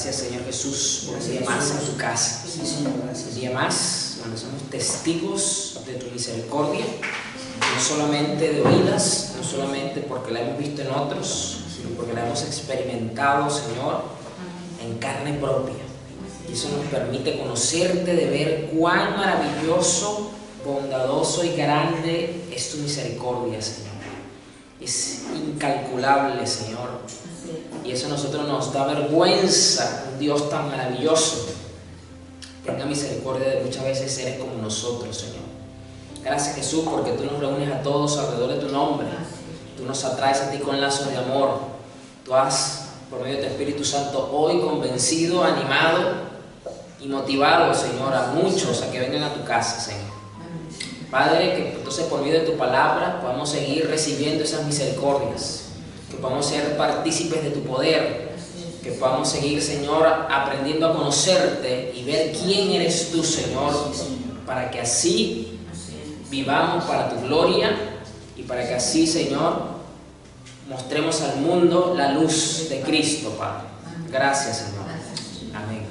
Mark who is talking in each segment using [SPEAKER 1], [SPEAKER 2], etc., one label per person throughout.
[SPEAKER 1] Gracias, Señor Jesús, por un día más en tu casa.
[SPEAKER 2] Sí, Señor, gracias.
[SPEAKER 1] Un día más donde somos testigos de tu misericordia, no solamente de oídas, no solamente porque la hemos visto en otros, sino porque la hemos experimentado, Señor, en carne propia. Y eso nos permite conocerte, de ver cuán maravilloso, bondadoso y grande es tu misericordia, Señor. Es incalculable, Señor. Y eso a nosotros nos da vergüenza, un Dios tan maravilloso tenga misericordia de muchas veces seres como nosotros, Señor. Gracias, Jesús, porque tú nos reúnes a todos alrededor de tu nombre. Tú nos atraes a ti con lazos de amor. Tú has, por medio de tu Espíritu Santo, hoy convencido, animado y motivado, Señor, a muchos a que vengan a tu casa, Señor. Padre, que entonces por medio de tu palabra podamos seguir recibiendo esas misericordias, que podamos ser partícipes de tu poder, que podamos seguir, Señor, aprendiendo a conocerte y ver quién eres tú, Señor, para que así vivamos para tu gloria y para que así, Señor, mostremos al mundo la luz de Cristo, Padre. Gracias, Señor. Amén.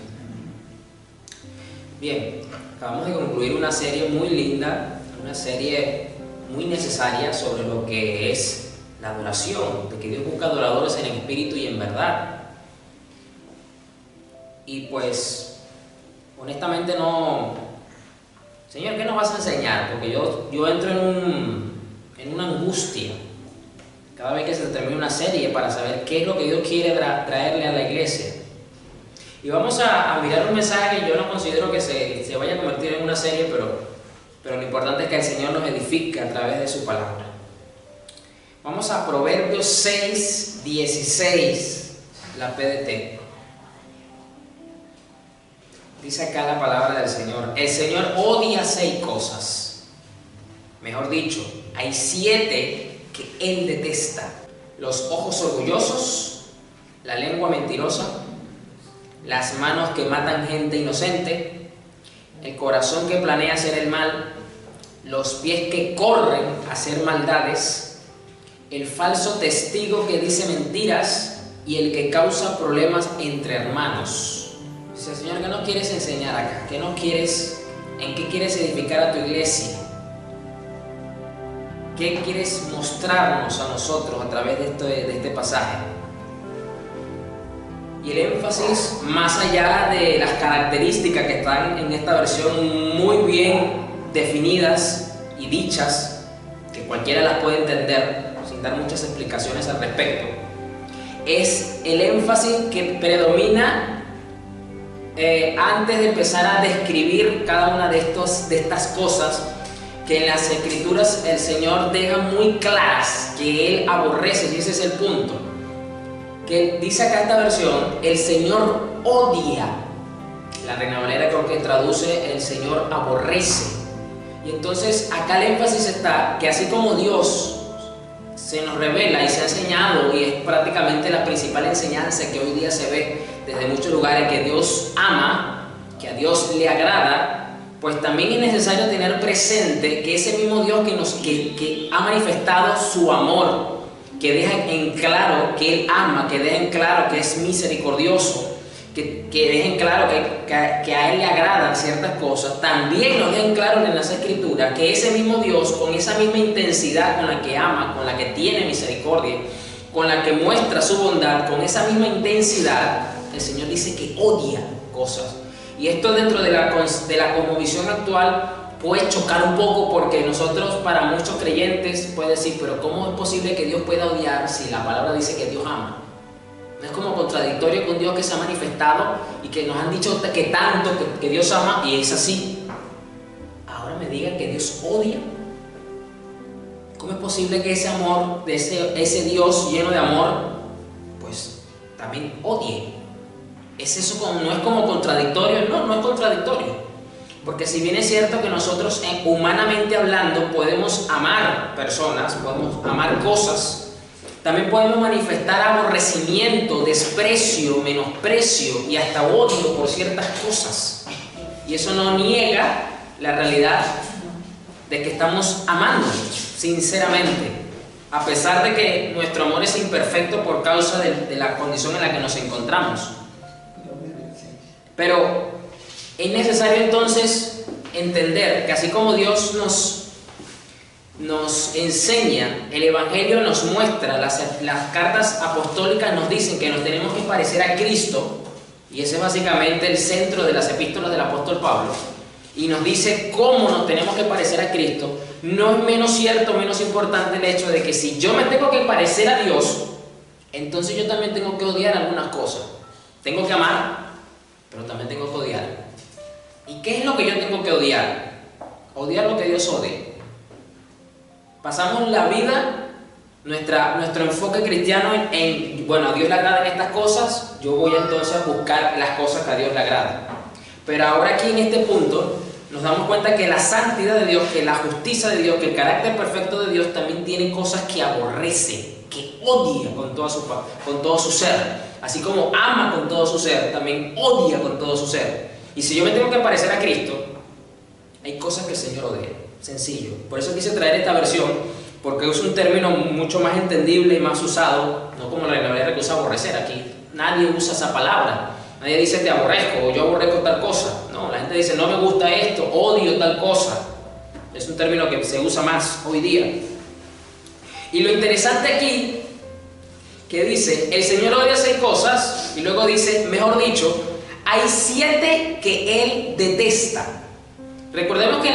[SPEAKER 1] Bien, acabamos de concluir una serie muy linda, una serie muy necesaria sobre lo que es la adoración, de que Dios busca adoradores en espíritu y en verdad. Y pues, honestamente no... Señor, ¿qué nos vas a enseñar? Porque yo entro en una angustia cada vez que se termina una serie para saber qué es lo que Dios quiere traerle a la iglesia. Y vamos a mirar un mensaje que yo no considero que se vaya a convertir en una serie, pero lo importante es que el Señor nos edifique a través de su palabra. Vamos a Proverbios 6, 16, la PDT. Dice acá la palabra del Señor: el Señor odia 6 cosas. Mejor dicho, hay 7 que Él detesta: los ojos orgullosos, la lengua mentirosa, las manos que matan gente inocente, el corazón que planea hacer el mal, los pies que corren a hacer maldades, el falso testigo que dice mentiras y el que causa problemas entre hermanos. Dice: Señor, ¿qué nos quieres enseñar acá? ¿Qué nos quieres, en qué quieres edificar a tu iglesia? ¿Qué quieres mostrarnos a nosotros a través de este pasaje? Y el énfasis, más allá de las características que están en esta versión muy bien definidas y dichas, que cualquiera las puede entender sin dar muchas explicaciones al respecto, es el énfasis que predomina antes de empezar a describir cada una de estas cosas que en las Escrituras el Señor deja muy claras que Él aborrece, y ese es el punto. Que dice acá esta versión: el Señor odia. La Reina Valera creo que traduce: el Señor aborrece. Y entonces acá el énfasis está que así como Dios se nos revela y se ha enseñado, y es prácticamente la principal enseñanza que hoy día se ve desde muchos lugares, que Dios ama, que a Dios le agrada, pues también es necesario tener presente que ese mismo Dios que ha manifestado su amor, que deja en claro que Él ama, que deja en claro que es misericordioso, que deja en claro que a Él le agradan ciertas cosas, también nos deja en claro en las Escrituras que ese mismo Dios, con esa misma intensidad con la que ama, con la que tiene misericordia, con la que muestra su bondad, con esa misma intensidad, el Señor dice que odia cosas. Y esto, dentro de la cosmovisión actual, puede chocar un poco, porque nosotros, para muchos creyentes, puede decir: pero ¿cómo es posible que Dios pueda odiar si la palabra dice que Dios ama? ¿No es como contradictorio con Dios que se ha manifestado y que nos han dicho que tanto que Dios ama, y es así? Ahora me digan que Dios odia. ¿Cómo es posible que ese amor, de ese Dios lleno de amor, pues también odie? ¿Es eso no es como contradictorio? No es contradictorio. Porque si bien es cierto que nosotros, humanamente hablando, podemos amar personas, podemos amar cosas, también podemos manifestar aborrecimiento, desprecio, menosprecio y hasta odio por ciertas cosas. Y eso no niega la realidad de que estamos amando sinceramente, a pesar de que nuestro amor es imperfecto por causa de la condición en la que nos encontramos. Pero es necesario entonces entender que así como Dios nos enseña, el Evangelio nos muestra, las cartas apostólicas nos dicen que nos tenemos que parecer a Cristo, y ese es básicamente el centro de las epístolas del apóstol Pablo, y nos dice cómo nos tenemos que parecer a Cristo. No es menos cierto, menos importante el hecho de que si yo me tengo que parecer a Dios, entonces yo también tengo que odiar algunas cosas. Tengo que amar, pero también tengo que odiar. ¿Y qué es lo que yo tengo que odiar? Odiar lo que Dios odia. Pasamos la vida, nuestro enfoque cristiano bueno, a Dios le agradan estas cosas, yo voy entonces a buscar las cosas que a Dios le agradan. Pero ahora aquí en este punto nos damos cuenta que la santidad de Dios, que la justicia de Dios, que el carácter perfecto de Dios también tiene cosas que aborrece, que odia con todo su ser. Así como ama con todo su ser, también odia con todo su ser. Y si yo me tengo que parecer a Cristo, hay cosas que el Señor odia. Sencillo. Por eso quise traer esta versión, porque es un término mucho más entendible y más usado, no como la Reina que usa aborrecer. Aquí nadie usa esa palabra. Nadie dice te aborrezco o yo aborrezco tal cosa. No, la gente dice no me gusta esto, odio tal cosa. Es un término que se usa más hoy día. Y lo interesante aquí, que dice, el Señor odia 6 cosas, y luego dice, mejor dicho, hay 7 que Él detesta. Recordemos que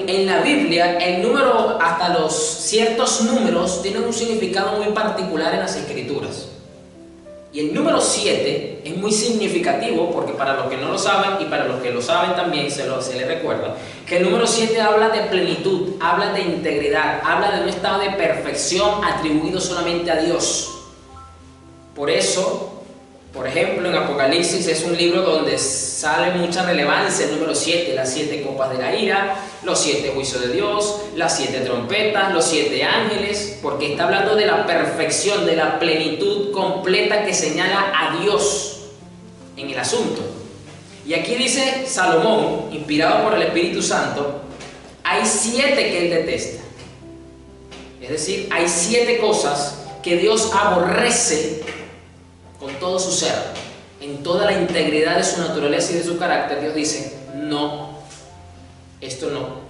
[SPEAKER 1] en la Biblia, el número, hasta los ciertos números, tienen un significado muy particular en las Escrituras. Y el número 7 es muy significativo, porque para los que no lo saben, y para los que lo saben también se les recuerda, que el número 7 habla de plenitud, habla de integridad, habla de un estado de perfección atribuido solamente a Dios. Por eso, por ejemplo, en Apocalipsis es un libro donde sale mucha relevancia el número 7, las 7 copas de la ira, los 7 juicios de Dios, las 7 trompetas, los 7 ángeles, porque está hablando de la perfección, de la plenitud completa que señala a Dios en el asunto. Y aquí dice Salomón, inspirado por el Espíritu Santo, hay 7 que él detesta. Es decir, hay 7 cosas que Dios aborrece con todo su ser, en toda la integridad de su naturaleza y de su carácter. Dios dice, no, esto no.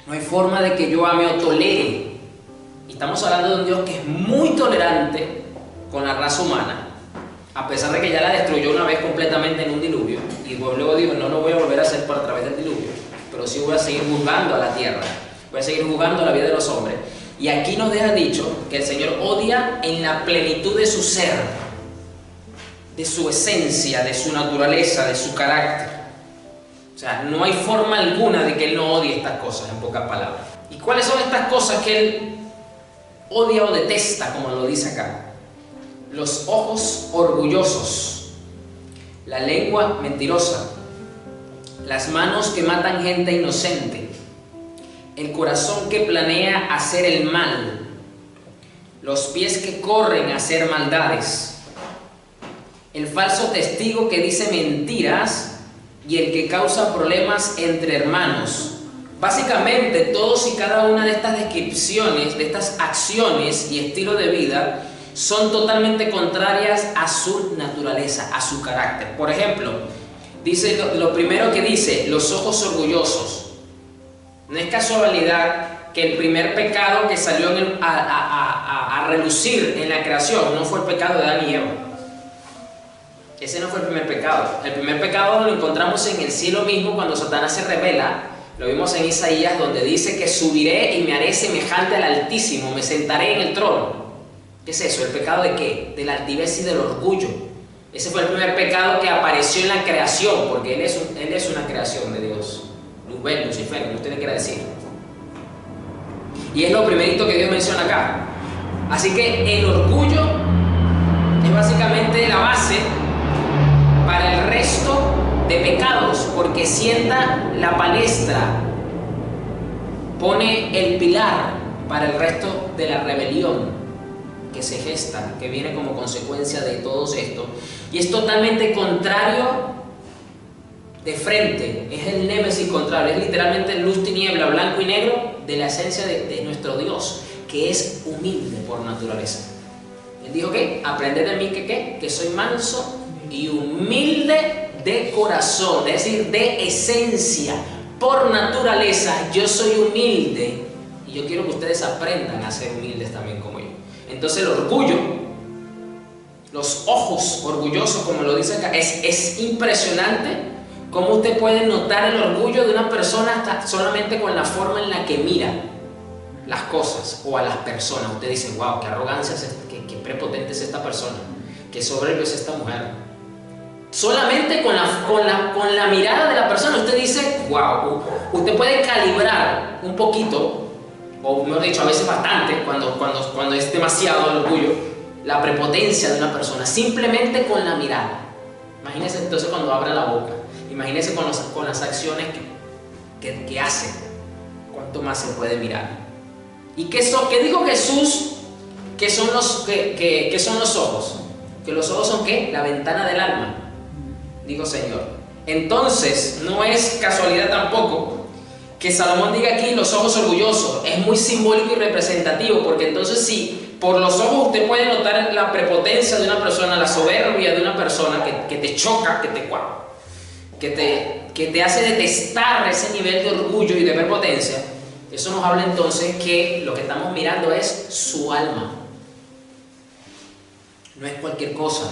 [SPEAKER 1] No hay forma de que yo ame o tolere. Y estamos hablando de un Dios que es muy tolerante con la raza humana, a pesar de que ya la destruyó una vez completamente en un diluvio. Y luego dijo, no lo voy a volver a hacer por a través del diluvio, pero sí voy a seguir juzgando a la tierra, voy a seguir juzgando la vida de los hombres. Y aquí nos deja dicho que el Señor odia en la plenitud de su ser, de su esencia, de su naturaleza, de su carácter. O sea, no hay forma alguna de que Él no odie estas cosas, en pocas palabras. ¿Y cuáles son estas cosas que Él odia o detesta, como lo dice acá? Los ojos orgullosos, la lengua mentirosa, las manos que matan gente inocente, el corazón que planea hacer el mal, los pies que corren a hacer maldades, el falso testigo que dice mentiras y el que causa problemas entre hermanos. Básicamente, todos y cada una de estas descripciones, de estas acciones y estilo de vida, son totalmente contrarias a su naturaleza, a su carácter. Por ejemplo, dice lo primero que dice, los ojos orgullosos. No es casualidad que el primer pecado que salió a relucir en la creación no fue el pecado de Adán y Eva. Ese no fue el primer pecado. El primer pecado lo encontramos en el cielo mismo cuando Satanás se revela. Lo vimos en Isaías, donde dice que subiré y me haré semejante al Altísimo, me sentaré en el trono. ¿Qué es eso? ¿El pecado de qué? De la altivez y del orgullo. Ese fue el primer pecado que apareció en la creación, porque Él es una creación de Dios. Luzbel, Lucifer, como usted le quiera decir. Y es lo primerito que Dios menciona acá. Así que el orgullo es básicamente la base para el resto de pecados, porque sienta la palestra, pone el pilar para el resto de la rebelión que se gesta, que viene como consecuencia de todo esto, y es totalmente contrario de frente, es el némesis contrario, es literalmente luz, tiniebla, blanco y negro de la esencia de nuestro Dios, que es humilde por naturaleza. Él dijo que aprended de mí que soy manso y humilde de corazón, es decir, de esencia, por naturaleza, yo soy humilde y yo quiero que ustedes aprendan a ser humildes también como yo. Entonces el orgullo, los ojos orgullosos, como lo dice acá, es impresionante cómo usted puede notar el orgullo de una persona solamente con la forma en la que mira las cosas o a las personas. Usted dice, wow, qué arrogancia es esta, qué prepotente es esta persona, qué soberbio es esta mujer. Solamente con la mirada de la persona usted dice, wow, usted puede calibrar un poquito, o mejor dicho, a veces bastante, cuando es demasiado el orgullo, la prepotencia de una persona, simplemente con la mirada. Imagínese entonces cuando abra la boca, imagínese con las acciones que hace, cuánto más se puede mirar. ¿Y qué dijo Jesús que son los ojos? Que los ojos son ¿qué? La ventana del alma, dijo Señor. Entonces, no es casualidad tampoco que Salomón diga aquí los ojos orgullosos. Es muy simbólico y representativo, porque entonces sí, por los ojos usted puede notar la prepotencia de una persona, la soberbia de una persona que te choca, que te hace detestar ese nivel de orgullo y de prepotencia. Eso nos habla entonces que lo que estamos mirando es su alma, no es cualquier cosa.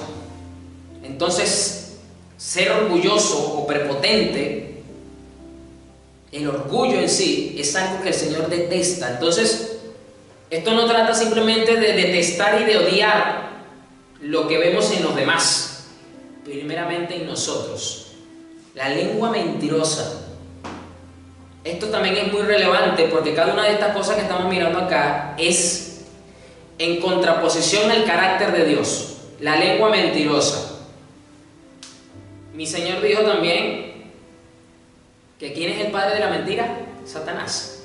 [SPEAKER 1] Entonces, ser orgulloso o prepotente, el orgullo en sí es algo que el Señor detesta. Entonces, esto no trata simplemente de detestar y de odiar lo que vemos en los demás, primeramente en nosotros. La lengua mentirosa. Esto también es muy relevante porque cada una de estas cosas que estamos mirando acá es en contraposición al carácter de Dios. La lengua mentirosa. Mi Señor dijo también que ¿quién es el padre de la mentira? Satanás.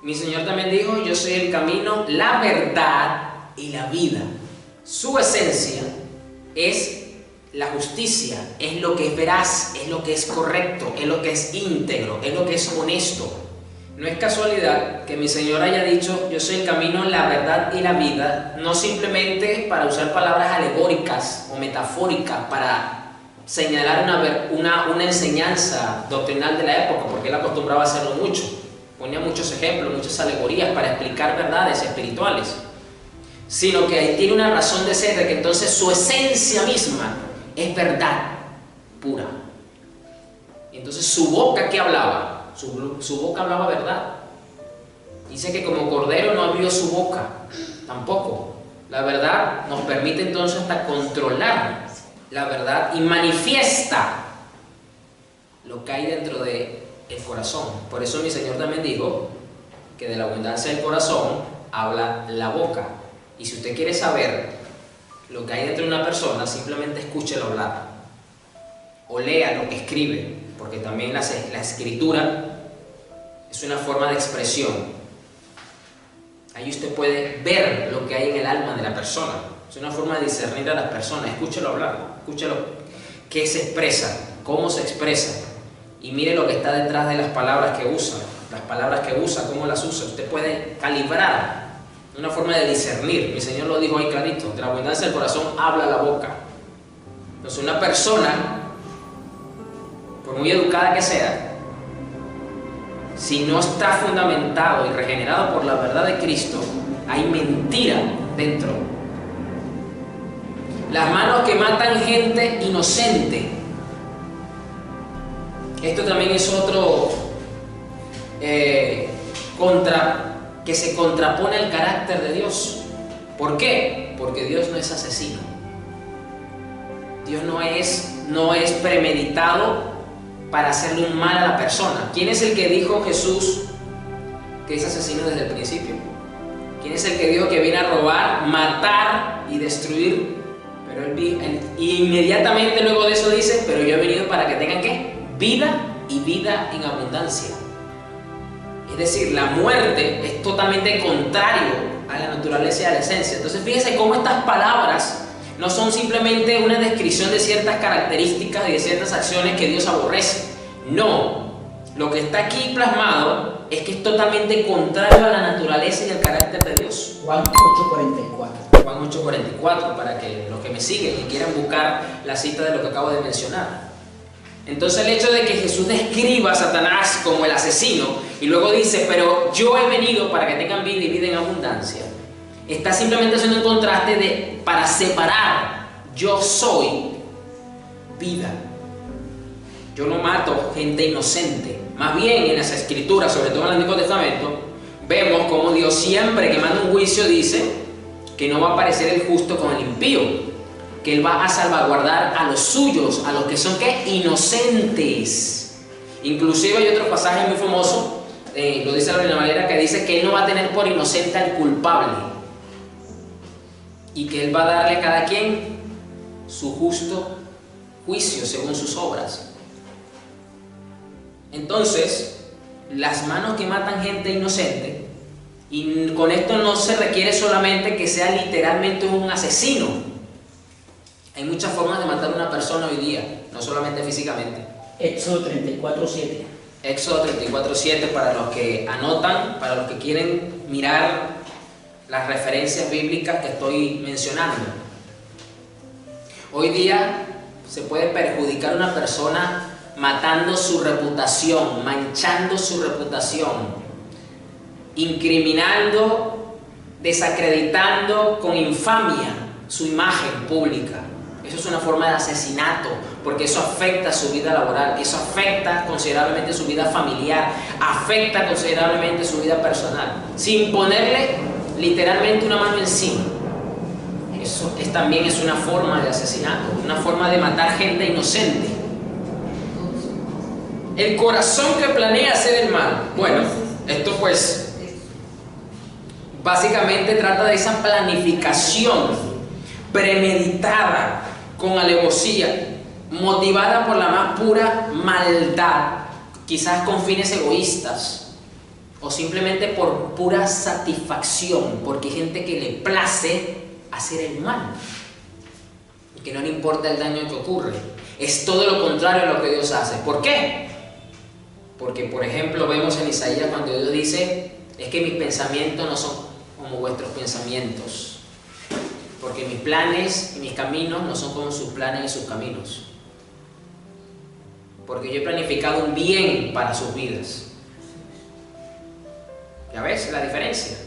[SPEAKER 1] Mi Señor también dijo, yo soy el camino, la verdad y la vida. Su esencia es la justicia, es lo que es veraz, es lo que es correcto, es lo que es íntegro, es lo que es honesto. No es casualidad que mi Señor haya dicho, yo soy el camino, la verdad y la vida, no simplemente para usar palabras alegóricas o metafóricas para señalar una enseñanza doctrinal de la época, porque él acostumbraba a hacerlo mucho. Ponía muchos ejemplos, muchas alegorías para explicar verdades espirituales, sino que tiene una razón de ser, de que entonces su esencia misma es verdad pura. Y entonces su boca, ¿qué hablaba? Su boca hablaba verdad. Dice que como cordero no abrió su boca, tampoco. La verdad nos permite entonces hasta controlar la verdad y manifiesta lo que hay dentro del corazón. Por eso mi Señor también dijo que de la abundancia del corazón habla la boca. Y si usted quiere saber lo que hay dentro de una persona, simplemente escúchelo hablar o lea lo que escribe, porque también la escritura es una forma de expresión. Ahí usted puede ver lo que hay en el alma de la persona. Es una forma de discernir a las personas. Escúchelo hablar, escúchelo qué se expresa, cómo se expresa, y mire lo que está detrás de las palabras que usa. Las palabras que usa, cómo las usa. Usted puede calibrar, una forma de discernir. Mi Señor lo dijo ahí clarito, de la abundancia del corazón habla la boca. Entonces una persona, por muy educada que sea, si no está fundamentado y regenerado por la verdad de Cristo, hay mentira dentro. Las manos que matan gente inocente. Esto también es otro que se contrapone al carácter de Dios. ¿Por qué? Porque Dios no es asesino. Dios no es premeditado para hacerle un mal a la persona. ¿Quién es el que dijo Jesús que es asesino desde el principio? ¿Quién es el que dijo que viene a robar, matar y destruir? Pero y inmediatamente luego de eso dice, pero yo he venido para que tengan ¿qué? Vida y vida en abundancia. Es decir, la muerte es totalmente contrario a la naturaleza y a la esencia. Entonces fíjense cómo estas palabras no son simplemente una descripción de ciertas características y de ciertas acciones que Dios aborrece. No, lo que está aquí plasmado es que es totalmente contrario a la naturaleza y al carácter de Dios.
[SPEAKER 2] Juan 8:44.
[SPEAKER 1] Juan 8:44, para que los que me siguen y quieran buscar la cita de lo que acabo de mencionar. Entonces el hecho de que Jesús describa a Satanás como el asesino y luego dice, pero yo he venido para que tengan vida y vida en abundancia, está simplemente haciendo un contraste para separar: yo soy vida. Yo no mato gente inocente. Más bien en las escrituras, sobre todo en el Antiguo Testamento, vemos como Dios siempre que manda un juicio dice que no va a aparecer el justo con el impío, que Él va a salvaguardar a los suyos, a los que son ¿qué? Inocentes. Inclusive hay otro pasaje muy famoso, lo dice la Reina Valera, que dice que Él no va a tener por inocente al culpable y que Él va a darle a cada quien su justo juicio según sus obras. Entonces, las manos que matan gente inocente, y con esto no se requiere solamente que sea literalmente un asesino. Hay muchas formas de matar a una persona hoy día, no solamente físicamente.
[SPEAKER 2] Éxodo 34:7.
[SPEAKER 1] Éxodo 34:7 para los que anotan, para los que quieren mirar las referencias bíblicas que estoy mencionando. Hoy día se puede perjudicar a una persona matando su reputación, manchando su reputación, incriminando, desacreditando con infamia su imagen pública. Eso es una forma de asesinato, porque eso afecta su vida laboral, eso afecta considerablemente su vida familiar, afecta considerablemente su vida personal, sin ponerle literalmente una mano encima. Eso también es una forma de asesinato, una forma de matar gente inocente. El corazón que planea hacer el mal. Bueno, esto pues básicamente trata de esa planificación premeditada, con alevosía, motivada por la más pura maldad, quizás con fines egoístas, o simplemente por pura satisfacción, porque hay gente que le place hacer el mal y que no le importa el daño que ocurre. Es todo lo contrario a lo que Dios hace. ¿Por qué? Porque, por ejemplo, vemos en Isaías cuando Dios dice, es que mis pensamientos no son como vuestros pensamientos, porque mis planes y mis caminos no son como sus planes y sus caminos, porque yo he planificado un bien para sus vidas. ¿Ya ves la diferencia?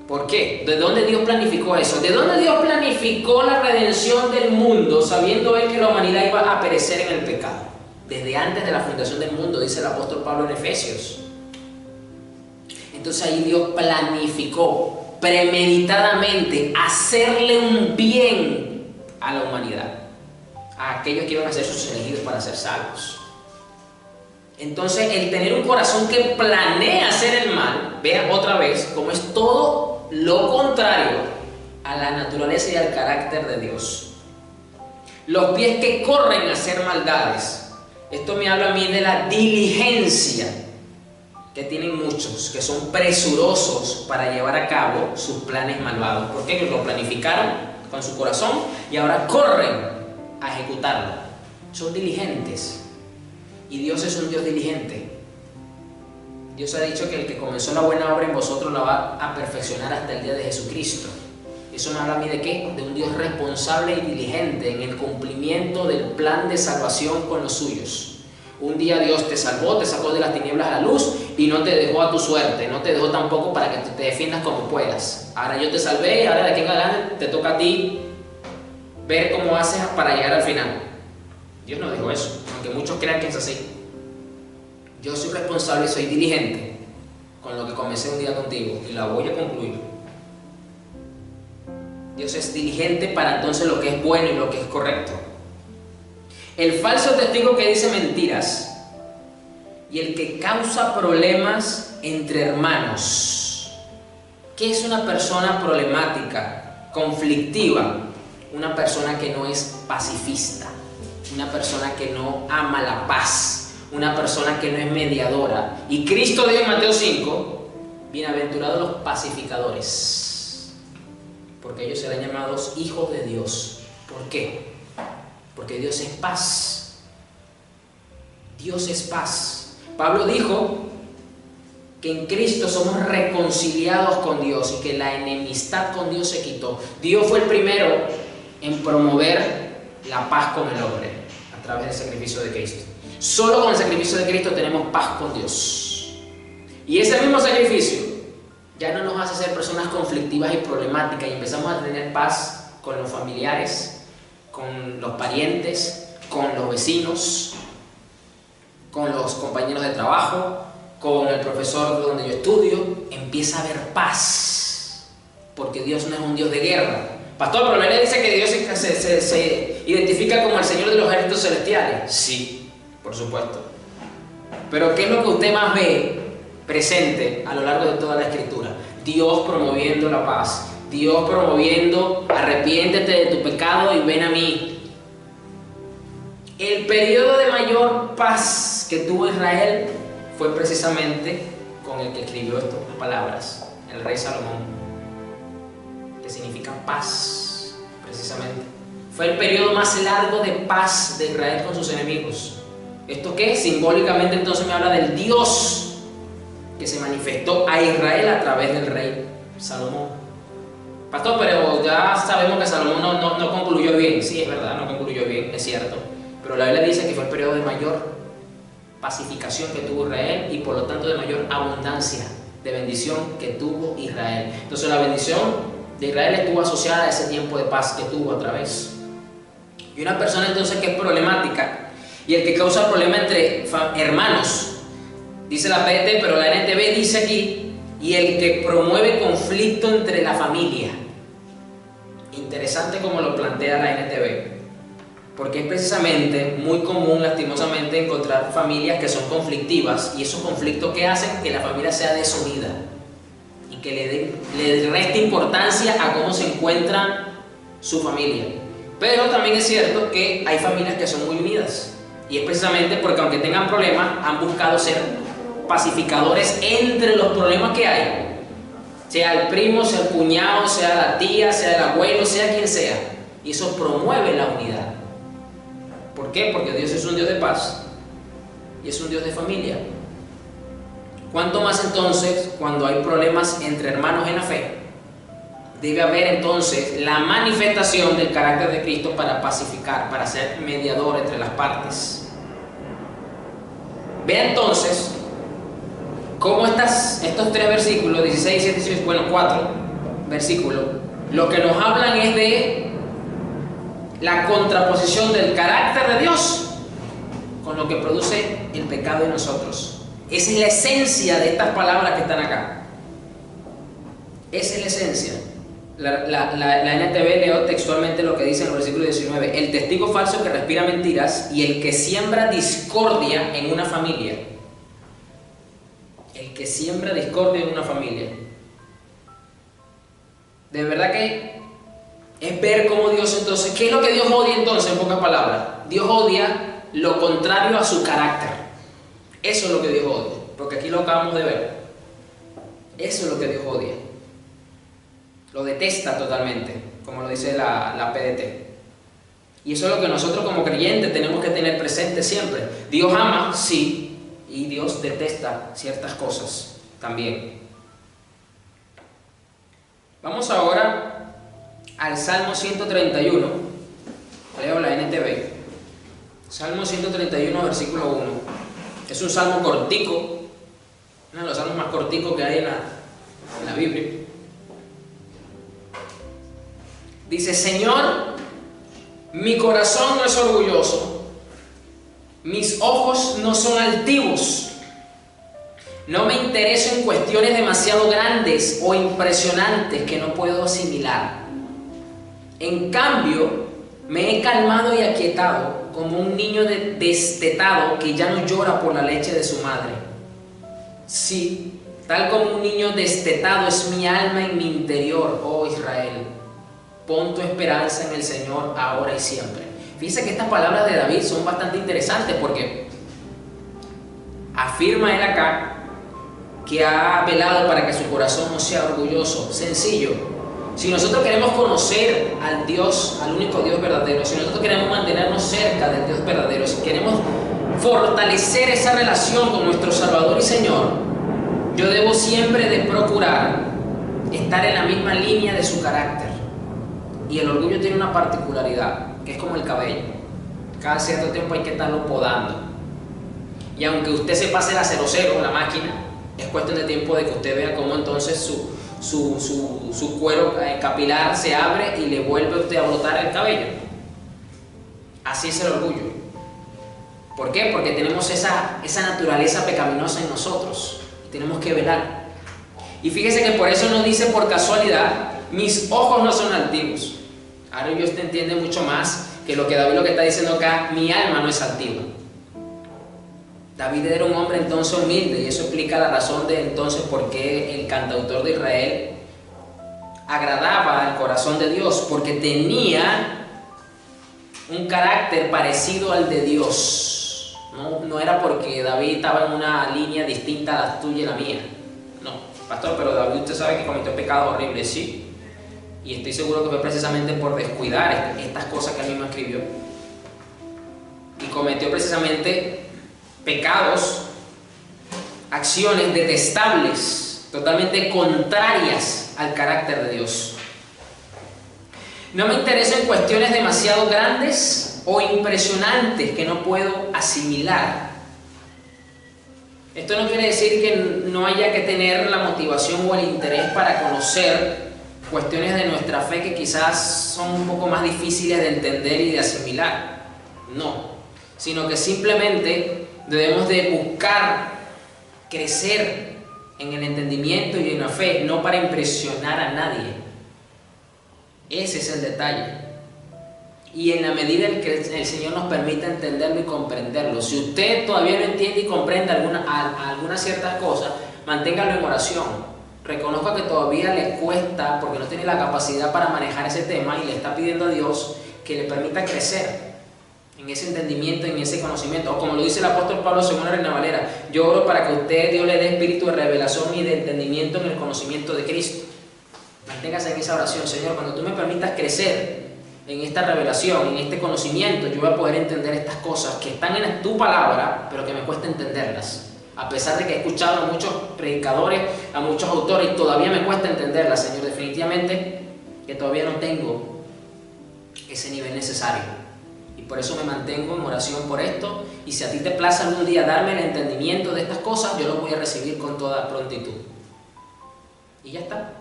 [SPEAKER 1] ¿Por qué? ¿De dónde Dios planificó eso? ¿De dónde Dios planificó la redención del mundo, sabiendo Él que la humanidad iba a perecer en el pecado? Desde antes de la fundación del mundo, dice el apóstol Pablo en Efesios. Entonces ahí Dios planificó premeditadamente hacerle un bien a la humanidad, a aquellos que iban a ser sus elegidos para ser salvos. Entonces el tener un corazón que planea hacer el mal, vean otra vez cómo es todo lo contrario a la naturaleza y al carácter de Dios. Los pies que corren a hacer maldades. Esto me habla a mí de la diligencia que tienen muchos, que son presurosos para llevar a cabo sus planes malvados. ¿Por qué? Porque lo planificaron con su corazón y ahora corren a ejecutarlo. Son diligentes. Y Dios es un Dios diligente. Dios ha dicho que el que comenzó la buena obra en vosotros la va a perfeccionar hasta el día de Jesucristo. Eso me habla a mí de qué? De un Dios responsable y diligente en el cumplimiento del plan de salvación con los suyos. Un día Dios te salvó, te sacó de las tinieblas a la luz y no te dejó a tu suerte, no te dejó tampoco para que te defiendas como puedas. Ahora yo te salvé y ahora de aquí en adelante te toca a ti ver cómo haces para llegar al final. Dios no dijo eso, aunque muchos crean que es así. Yo soy responsable y soy diligente con lo que comencé un día contigo y la voy a concluir. Dios es diligente para entonces lo que es bueno y lo que es correcto. El falso testigo que dice mentiras y el que causa problemas entre hermanos. ¿Qué es una persona problemática, conflictiva? Una persona que no es pacifista, una persona que no ama la paz, una persona que no es mediadora. Y Cristo dijo en Mateo 5, bienaventurados los pacificadores, porque ellos serán llamados hijos de Dios. ¿Por qué? Porque Dios es paz. Dios es paz. Pablo dijo que en Cristo somos reconciliados con Dios y que la enemistad con Dios se quitó. Dios fue el primero en promover la paz con el hombre a través del sacrificio de Cristo. Solo con el sacrificio de Cristo tenemos paz con Dios. Y ese mismo sacrificio ya no nos hace ser personas conflictivas y problemáticas y empezamos a tener paz con los familiares, con los parientes, con los vecinos, con los compañeros de trabajo, con el profesor donde yo estudio. Empieza a haber paz, porque Dios no es un Dios de guerra. Pastor, pero la Biblia dice que Dios se identifica como el Señor de los ejércitos celestiales. Sí, por supuesto. Pero ¿qué es lo que usted más ve presente a lo largo de toda la Escritura? Dios promoviendo la paz, Dios promoviendo arrepiéntete de tu pecado y ven a mí. El periodo de mayor paz que tuvo Israel fue precisamente con el que escribió estas palabras, el rey Salomón, que significa paz, precisamente. Fue el periodo más largo de paz de Israel con sus enemigos. ¿Esto qué? Simbólicamente entonces me habla del Dios que se manifestó a Israel a través del rey Salomón. Pastor, pero ya sabemos que Salomón no concluyó bien. Sí, es verdad, no concluyó bien, es cierto. Pero la Biblia dice que fue el periodo de mayor pacificación que tuvo Israel y por lo tanto de mayor abundancia de bendición que tuvo Israel. Entonces la bendición de Israel estuvo asociada a ese tiempo de paz que tuvo a través. Y una persona entonces que es problemática y el que causa problema entre hermanos, dice la PDT, pero la NTV dice aquí, y el que promueve conflicto entre la familia. Interesante como lo plantea la NTV, porque es precisamente muy común, lastimosamente, encontrar familias que son conflictivas y esos conflictos que hacen que la familia sea desunida y que le reste importancia a cómo se encuentra su familia. Pero también es cierto que hay familias que son muy unidas y es precisamente porque aunque tengan problemas han buscado ser pacificadores entre los problemas que hay, sea el primo, sea el cuñado, sea la tía, sea el abuelo, sea quien sea, y eso promueve la unidad. ¿Por qué? Porque Dios es un Dios de paz y es un Dios de familia. ¿Cuánto más entonces cuando hay problemas entre hermanos en la fe? Debe haber entonces la manifestación del carácter de Cristo para pacificar, para ser mediador entre las partes. Vea entonces cómo estos tres versículos, 16, 17, 18, bueno, 4 versículos, lo que nos hablan es de la contraposición del carácter de Dios con lo que produce el pecado en nosotros. Esa es la esencia de estas palabras que están acá. Esa es la esencia. La NTV leo textualmente lo que dice en el versículo 19: el testigo falso que respira mentiras y el que siembra discordia en una familia. El que siembra discordia en una familia. De verdad que es ver cómo Dios entonces, ¿qué es lo que Dios odia entonces en pocas palabras? Dios odia lo contrario a su carácter. Eso es lo que Dios odia, porque aquí lo acabamos de ver. Eso es lo que Dios odia. Lo detesta totalmente, como lo dice la PDT. Y eso es lo que nosotros como creyentes tenemos que tener presente siempre. Dios ama, sí, y Dios detesta ciertas cosas también. Vamos ahora al Salmo 131, leo la NTV. Salmo 131, versículo 1. Es un salmo cortico, uno de los salmos más corticos que hay en la Biblia. Dice: Señor, mi corazón no es orgulloso, mis ojos no son altivos, no me intereso en cuestiones demasiado grandes o impresionantes que no puedo asimilar. En cambio, me he calmado y aquietado como un niño destetado que ya no llora por la leche de su madre. Sí, tal como un niño destetado es mi alma en mi interior, oh Israel. Pon tu esperanza en el Señor ahora y siempre. Fíjense que estas palabras de David son bastante interesantes porque afirma él acá que ha velado para que su corazón no sea orgulloso. Sencillo. Si nosotros queremos conocer al Dios, al único Dios verdadero, si nosotros queremos mantenernos cerca del Dios verdadero, si queremos fortalecer esa relación con nuestro Salvador y Señor, yo debo siempre de procurar estar en la misma línea de su carácter. Y el orgullo tiene una particularidad, que es como el cabello. Cada cierto tiempo hay que estarlo podando. Y aunque usted se pase la 00, la máquina, es cuestión de tiempo de que usted vea cómo entonces su cuero capilar se abre y le vuelve a usted a brotar el cabello. Así es el orgullo. ¿Por qué? Porque tenemos esa naturaleza pecaminosa en nosotros y tenemos que velar. Y fíjese que por eso no dice por casualidad, mis ojos no son altivos. Ahora usted entiende mucho más que lo que David lo que está diciendo acá, mi alma no es altiva. David era un hombre entonces humilde, y eso explica la razón de entonces por qué el cantautor de Israel agradaba al corazón de Dios, porque tenía un carácter parecido al de Dios. No era porque David estaba en una línea distinta a la tuya y la mía. No, pastor, pero David usted sabe que cometió pecados horribles, sí. Y estoy seguro que fue precisamente por descuidar estas cosas que él mismo escribió. Y cometió precisamente pecados, acciones detestables, totalmente contrarias al carácter de Dios. No me interesa en cuestiones demasiado grandes o impresionantes que no puedo asimilar. Esto no quiere decir que no haya que tener la motivación o el interés para conocer cuestiones de nuestra fe que quizás son un poco más difíciles de entender y de asimilar. No, sino que simplemente debemos de buscar crecer en el entendimiento y en la fe, no para impresionar a nadie. Ese es el detalle. Y en la medida en que el Señor nos permita entenderlo y comprenderlo. Si usted todavía no entiende y comprende alguna cierta cosa, manténgalo en oración. Reconozca que todavía le cuesta porque no tiene la capacidad para manejar ese tema y le está pidiendo a Dios que le permita crecer en ese entendimiento, en ese conocimiento. O como lo dice el apóstol Pablo según la Reina Valera, yo oro para que usted, Dios le dé espíritu de revelación y de entendimiento en el conocimiento de Cristo. Manténgase en esa oración. Señor, cuando tú me permitas crecer en esta revelación, en este conocimiento, yo voy a poder entender estas cosas que están en tu palabra, pero que me cuesta entenderlas. A pesar de que he escuchado a muchos predicadores, a muchos autores, y todavía me cuesta entenderlas, Señor. Definitivamente que todavía no tengo ese nivel necesario. Y por eso me mantengo en oración por esto. Y si a ti te place algún día darme el entendimiento de estas cosas, yo lo voy a recibir con toda prontitud. Y ya está.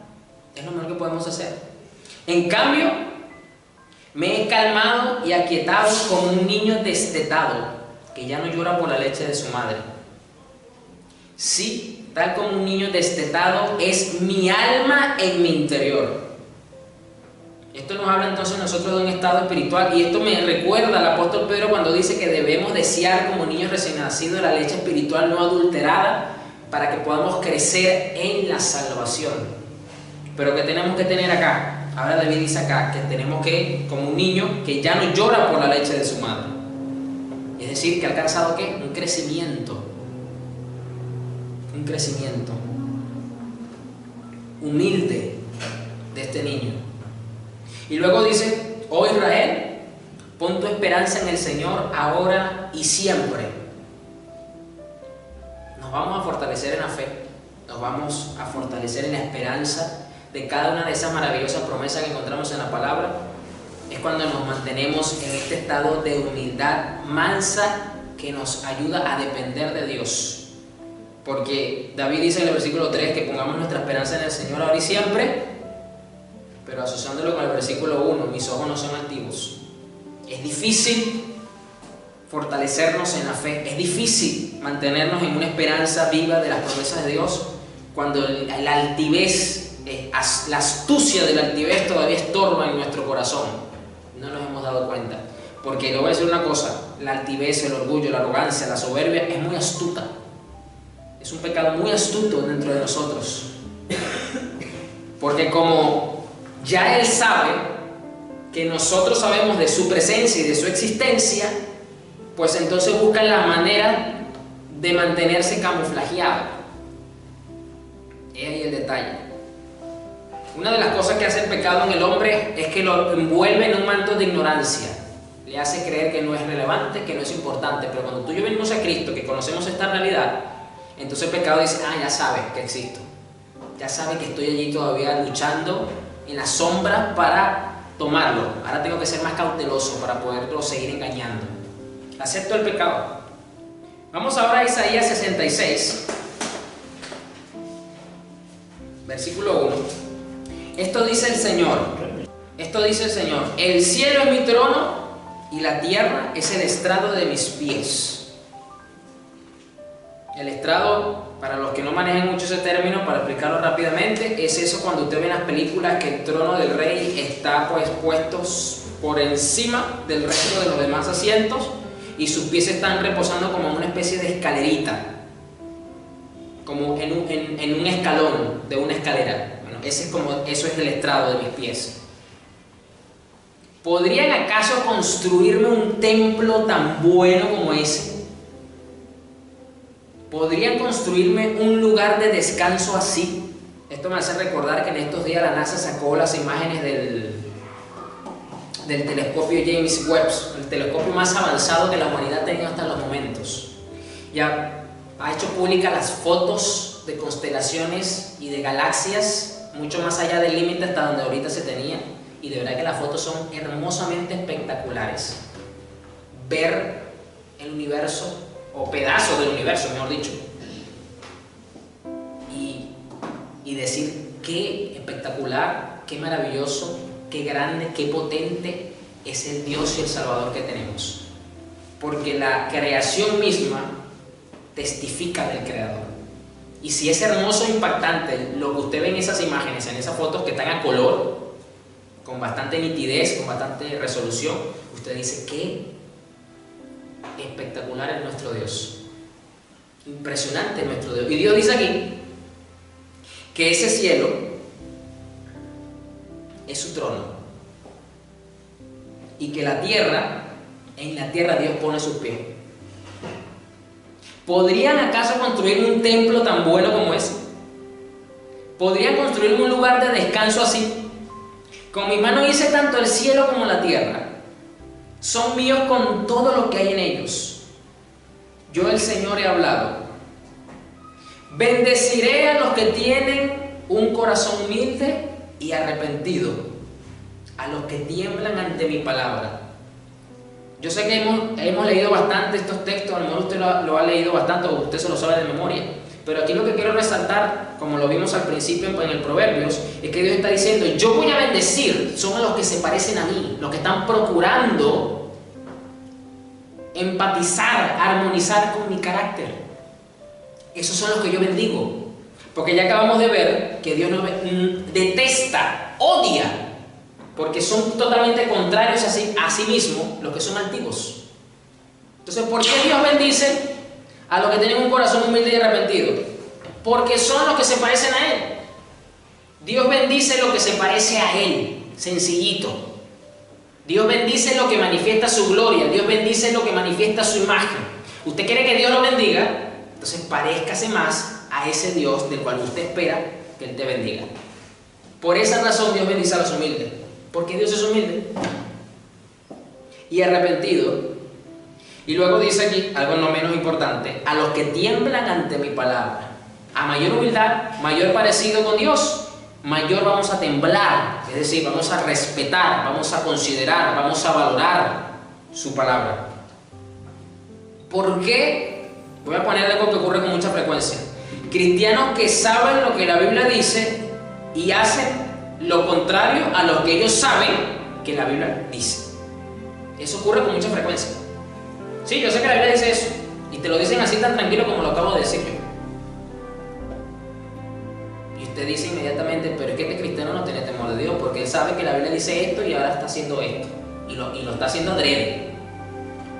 [SPEAKER 1] Es lo mejor que podemos hacer. En cambio, me he calmado y aquietado como un niño destetado, que ya no llora por la leche de su madre. Sí, tal como un niño destetado es mi alma en mi interior. Esto nos habla entonces nosotros de un estado espiritual, y esto me recuerda al apóstol Pedro cuando dice que debemos desear como niños recién nacidos la leche espiritual no adulterada para que podamos crecer en la salvación. Pero que tenemos que tener acá, ahora David dice acá, que tenemos que, como un niño que ya no llora por la leche de su madre. Es decir, que ha alcanzado ¿qué? Un crecimiento humilde de este niño. Y luego dice, oh Israel, pon tu esperanza en el Señor ahora y siempre. Nos vamos a fortalecer en la fe, nos vamos a fortalecer en la esperanza de cada una de esas maravillosas promesas que encontramos en la palabra. Es cuando nos mantenemos en este estado de humildad mansa que nos ayuda a depender de Dios. Porque David dice en el versículo 3 que pongamos nuestra esperanza en el Señor ahora y siempre, pero asociándolo con el versículo 1, mis ojos no son altivos. Es difícil fortalecernos en la fe, es difícil mantenernos en una esperanza viva de las promesas de Dios cuando la altivez, la astucia de la altivez todavía estorba en nuestro corazón. No nos hemos dado cuenta. Porque le voy a decir una cosa, la altivez, el orgullo, la arrogancia, la soberbia es muy astuta. Es un pecado muy astuto dentro de nosotros. Porque como ya Él sabe que nosotros sabemos de su presencia y de su existencia, pues entonces buscan la manera de mantenerse camuflajeado. Es ahí el detalle. Una de las cosas que hace el pecado en el hombre es que lo envuelve en un manto de ignorancia. Le hace creer que no es relevante, que no es importante. Pero cuando tú y yo venimos a Cristo, que conocemos esta realidad, Entonces el pecado dice, ya sabe que existo, ya sabe que estoy allí todavía luchando en la sombra para tomarlo. Ahora tengo que ser más cauteloso para poderlo seguir engañando. Acepto el pecado. Vamos ahora a Isaías 66, versículo 1. Esto dice el Señor, el cielo es mi trono y la tierra es el estrado de mis pies. El estrado, para los que no manejan mucho ese término, para explicarlo rápidamente, es eso cuando usted ve en las películas que el trono del rey está pues puesto por encima del resto de los demás asientos y sus pies están reposando como en una especie de escalerita, como en un escalón de una escalera. Bueno, eso es el estrado de mis pies. ¿Podrían acaso construirme un templo tan bueno como ese? ¿Podrían construirme un lugar de descanso así? Esto me hace recordar que en estos días la NASA sacó las imágenes del telescopio James Webb, el telescopio más avanzado que la humanidad ha tenido hasta los momentos. Ya ha hecho públicas las fotos de constelaciones y de galaxias mucho más allá del límite hasta donde ahorita se tenía, y de verdad que las fotos son hermosamente espectaculares. Ver el universo, o pedazos del universo, mejor dicho, y decir qué espectacular, qué maravilloso, qué grande, qué potente es el Dios y el Salvador que tenemos, porque la creación misma testifica del Creador. Y si es hermoso e impactante lo que usted ve en esas imágenes, en esas fotos que están a color, con bastante nitidez, con bastante resolución, usted dice qué espectacular es nuestro Dios, impresionante es nuestro Dios. Y Dios dice aquí que ese cielo es su trono y que la tierra, en la tierra Dios pone sus pies. ¿Podrían acaso construir un templo tan bueno como ese? ¿Podrían construir un lugar de descanso así? Con mi mano hice tanto el cielo como la tierra. Son míos con todo lo que hay en ellos. Yo, el Señor, he hablado. Bendeciré a los que tienen un corazón humilde y arrepentido, a los que tiemblan ante mi palabra. Yo sé que hemos leído bastante estos textos, a lo mejor usted lo ha leído bastante o usted se lo sabe de memoria, pero aquí lo que quiero resaltar, como lo vimos al principio en el Proverbios, es que Dios está diciendo, yo voy a bendecir, son a los que se parecen a mí, los que están procurando empatizar, armonizar con mi carácter. Esos son los que yo bendigo, porque ya acabamos de ver que Dios detesta, odia, porque son totalmente contrarios a sí mismo los que son altivos. Entonces, ¿por qué Dios bendice a los que tienen un corazón humilde y arrepentido? Porque son los que se parecen a Él. Dios bendice lo que se parece a Él, sencillito. Dios bendice lo que manifiesta su gloria, Dios bendice lo que manifiesta su imagen. ¿Usted quiere que Dios lo bendiga? Entonces parezcase más a ese Dios del cual usted espera que Él te bendiga. Por esa razón Dios bendice a los humildes, porque Dios es humilde y arrepentido. Y luego dice aquí, algo no menos importante, a los que tiemblan ante mi palabra. A mayor humildad, mayor parecido con Dios, mayor vamos a temblar, es decir, vamos a respetar, vamos a considerar, vamos a valorar su palabra. ¿Por qué? Voy a poner algo que ocurre con mucha frecuencia. Cristianos que saben lo que la Biblia dice y hacen lo contrario a lo que ellos saben que la Biblia dice. Eso ocurre con mucha frecuencia. Sí, yo sé que la Biblia dice eso, y te lo dicen así tan tranquilo como lo acabo de decir yo. Y usted dice inmediatamente, pero es que este cristiano no tiene temor de Dios, porque él sabe que la Biblia dice esto y ahora está haciendo esto, y lo está haciendo adrede.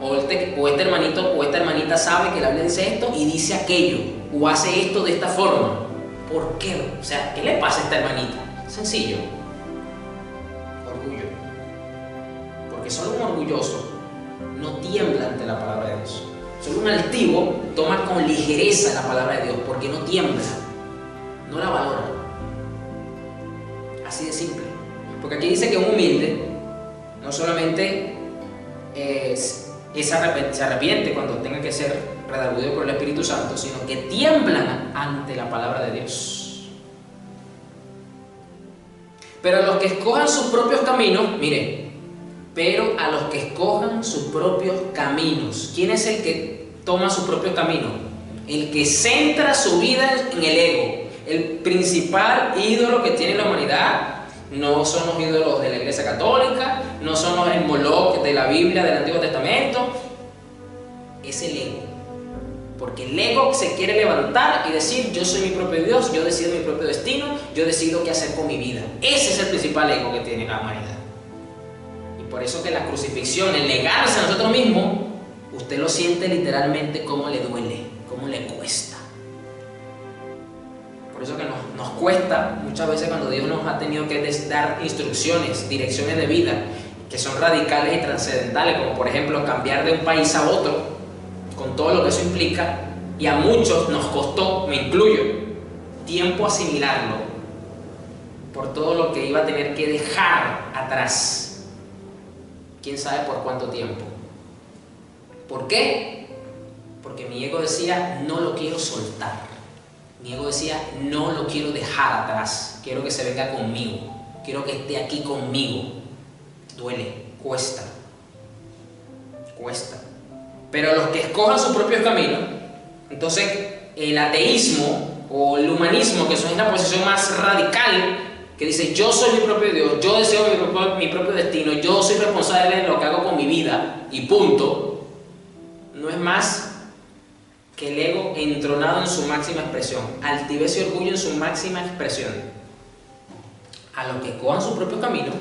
[SPEAKER 1] O este hermanito o esta hermanita sabe que la Biblia dice esto y dice aquello, o hace esto de esta forma. ¿Por qué? O sea, ¿qué le pasa a esta hermanita? Sencillo. Orgullo. Porque solo un orgulloso no tiembla ante la palabra de Dios. Solo un altivo toma con ligereza la palabra de Dios porque no tiembla, no la valora. Así de simple. Porque aquí dice que un humilde no solamente se arrepiente cuando tenga que ser redarguido por el Espíritu Santo, sino que tiemblan ante la palabra de Dios. Pero a los que escojan sus propios caminos, mire, pero a los que escojan sus propios caminos. ¿Quién es el que toma sus propios caminos? El que centra su vida en el ego. El principal ídolo que tiene la humanidad no son los ídolos de la Iglesia Católica, no son los Moloch de la Biblia del Antiguo Testamento, es el ego. Porque el ego se quiere levantar y decir: yo soy mi propio Dios, yo decido mi propio destino, yo decido qué hacer con mi vida. Ese es el principal ego que tiene la humanidad. Y por eso que la crucifixión, el negarse a nosotros mismos, usted lo siente literalmente cómo le duele, cómo le cuesta. Por eso que nos cuesta muchas veces cuando Dios nos ha tenido que dar instrucciones, direcciones de vida que son radicales y trascendentales, como por ejemplo cambiar de un país a otro, con todo lo que eso implica, y a muchos nos costó, me incluyo, tiempo asimilarlo, por todo lo que iba a tener que dejar atrás. ¿Quién sabe por cuánto tiempo? ¿Por qué? Porque mi ego decía: no lo quiero soltar. Mi ego decía: no lo quiero dejar atrás, quiero que se venga conmigo, quiero que esté aquí conmigo. Duele, cuesta. Pero los que escojan sus propios caminos, entonces el ateísmo o el humanismo, que son la posición más radical, que dice: yo soy mi propio Dios, yo deseo mi propio destino, yo soy responsable de lo que hago con mi vida y punto, no es más que el ego entronado en su máxima expresión, altivez y orgullo en su máxima expresión. A los que cojan su propio camino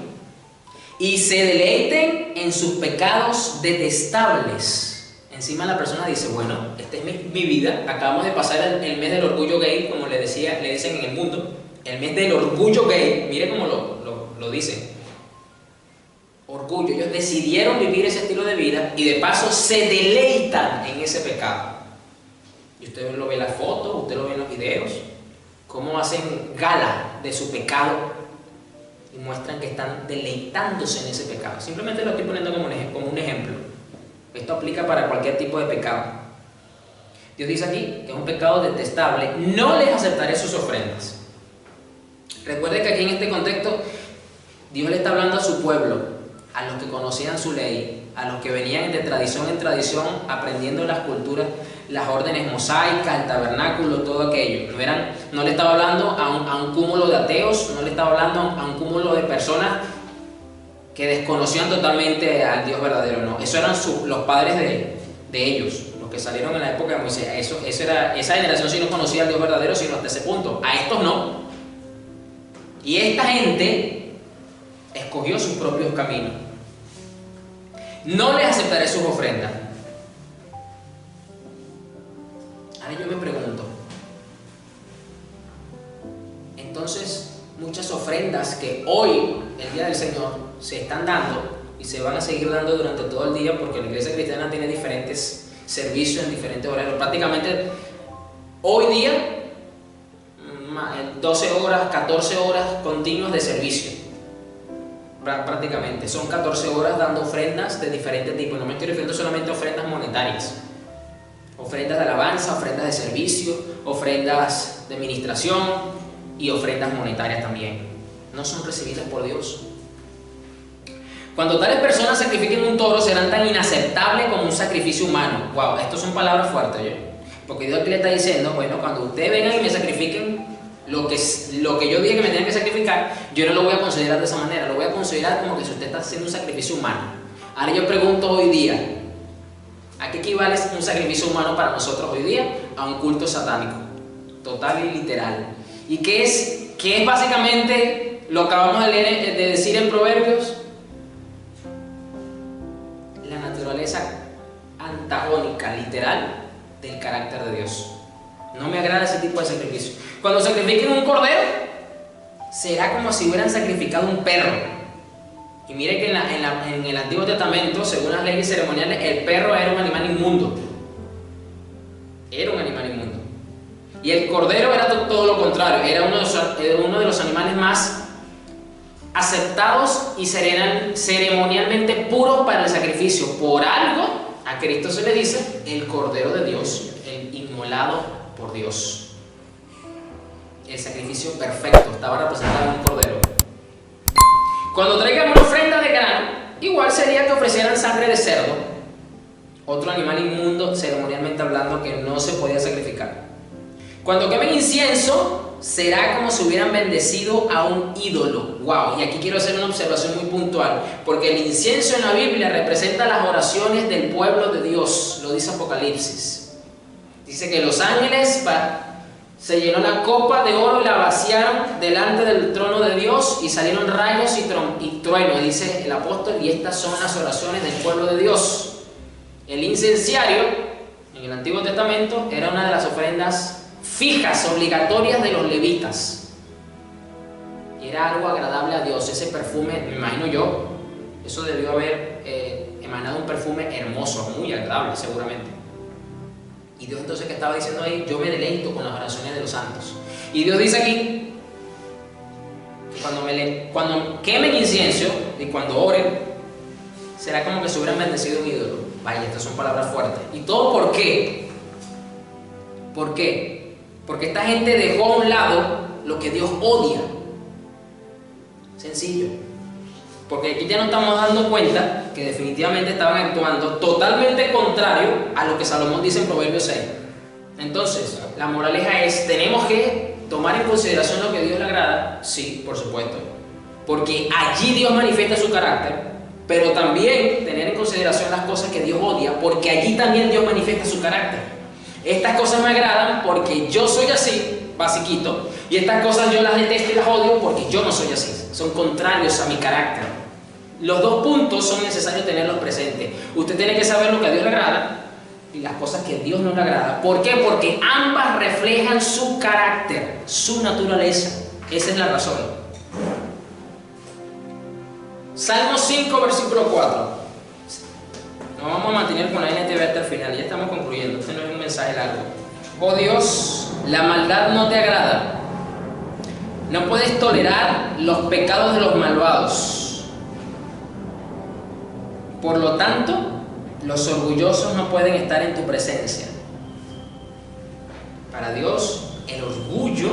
[SPEAKER 1] y se deleiten en sus pecados detestables. Encima la persona dice: bueno, esta es mi vida, acabamos de pasar el mes del orgullo gay, como le dicen en el mundo, el mes del orgullo gay, mire cómo lo dicen. Orgullo, ellos decidieron vivir ese estilo de vida y de paso se deleitan en ese pecado. Y usted lo ve en las fotos, usted lo ve en los videos, cómo hacen gala de su pecado y muestran que están deleitándose en ese pecado. Simplemente lo estoy poniendo como un ejemplo. Esto aplica para cualquier tipo de pecado. Dios dice aquí que es un pecado detestable: no les aceptaré sus ofrendas. Recuerde que aquí en este contexto Dios le está hablando a su pueblo, a los que conocían su ley, a los que venían de tradición en tradición aprendiendo las culturas, las órdenes mosaicas, el tabernáculo, todo aquello. No le estaba hablando a un cúmulo de ateos, no le estaba hablando a un cúmulo de personas que desconocían totalmente al Dios verdadero, no. Eso eran los padres de ellos, los que salieron en la época de Moisés. Esa generación sí no conocía al Dios verdadero, sino hasta ese punto. A estos no. Y esta gente escogió sus propios caminos. No les aceptaré sus ofrendas. Ahora yo me pregunto, entonces muchas ofrendas que hoy, el día del Señor, se están dando y se van a seguir dando durante todo el día, porque la iglesia cristiana tiene diferentes servicios en diferentes horarios. Prácticamente hoy día 12 horas, 14 horas continuas de servicio. Prácticamente son 14 horas dando ofrendas de diferentes tipos. No me estoy refiriendo solamente a ofrendas monetarias, ofrendas de alabanza, ofrendas de servicio, ofrendas de administración y ofrendas monetarias también. No son recibidas por Dios. Cuando tales personas sacrifiquen un toro, serán tan inaceptables como un sacrificio humano. Wow, esto son palabras fuertes, ¿yo? Porque Dios aquí le está diciendo: bueno, cuando ustedes vengan y me sacrifiquen lo que yo dije que me tenían que sacrificar, yo no lo voy a considerar de esa manera, lo voy a considerar como que si usted está haciendo un sacrificio humano. Ahora yo pregunto hoy día, ¿a qué equivale un sacrificio humano para nosotros hoy día? A un culto satánico, total y literal. ¿Y qué es básicamente lo que acabamos de decir en Proverbios? La naturaleza antagónica, literal, del carácter de Dios. No me agrada ese tipo de sacrificio. Cuando sacrifiquen un cordero, será como si hubieran sacrificado un perro. Y mire que en el Antiguo Testamento, según las leyes ceremoniales, el perro era un animal inmundo. Era un animal inmundo. Y el cordero era todo lo contrario. Era uno de los animales más aceptados y ceremonialmente puros para el sacrificio. Por algo, A Cristo se le dice el Cordero de Dios, el inmolado por Dios. El sacrificio perfecto estaba representado en un cordero. Cuando traigan una ofrenda de grano, igual sería que ofrecieran sangre de cerdo, otro animal inmundo ceremonialmente hablando que no se podía sacrificar. Cuando quemen incienso, será como si hubieran bendecido a un ídolo. Wow, y aquí quiero hacer una observación muy puntual, porque el incienso en la Biblia representa las oraciones del pueblo de Dios, lo dice Apocalipsis. Dice que los ángeles se llenó la copa de oro y la vaciaron delante del trono de Dios y salieron rayos y truenos, dice el apóstol, y estas son las oraciones del pueblo de Dios. El incenciario en el Antiguo Testamento era una de las ofrendas fijas, obligatorias de los levitas. Era algo agradable a Dios. Ese perfume, me imagino yo, eso debió haber emanado un perfume hermoso, muy agradable seguramente. Y Dios entonces, que estaba diciendo ahí, yo me deleito con las oraciones de los santos. Y Dios dice aquí que cuando quemen incienso y cuando oren, será como que se hubieran bendecido un ídolo. Vaya, estas son palabras fuertes. ¿Y todo por qué? ¿Por qué? Porque esta gente dejó a un lado lo que Dios odia. Sencillo. Porque aquí ya nos estamos dando cuenta que definitivamente estaban actuando totalmente contrario a lo que Salomón dice en Proverbios 6. Entonces, la moraleja es, ¿tenemos que tomar en consideración lo que a Dios le agrada? Sí, por supuesto. Porque allí Dios manifiesta su carácter, pero también tener en consideración las cosas que Dios odia, porque allí también Dios manifiesta su carácter. Estas cosas me agradan porque yo soy así, basiquito, y estas cosas yo las detesto y las odio porque yo no soy así, son contrarios a mi carácter. Los dos puntos son necesarios tenerlos presentes. Usted tiene que saber lo que a Dios le agrada y las cosas que a Dios no le agrada. ¿Por qué? Porque ambas reflejan su carácter, su naturaleza. Esa es la razón. Salmo 5, versículo 4. Nos vamos a mantener con la NTV hasta el final. Ya estamos concluyendo. Este no es un mensaje largo. Oh Dios, la maldad no te agrada. No puedes tolerar los pecados de los malvados. Por lo tanto, los orgullosos no pueden estar en tu presencia. Para Dios, el orgullo,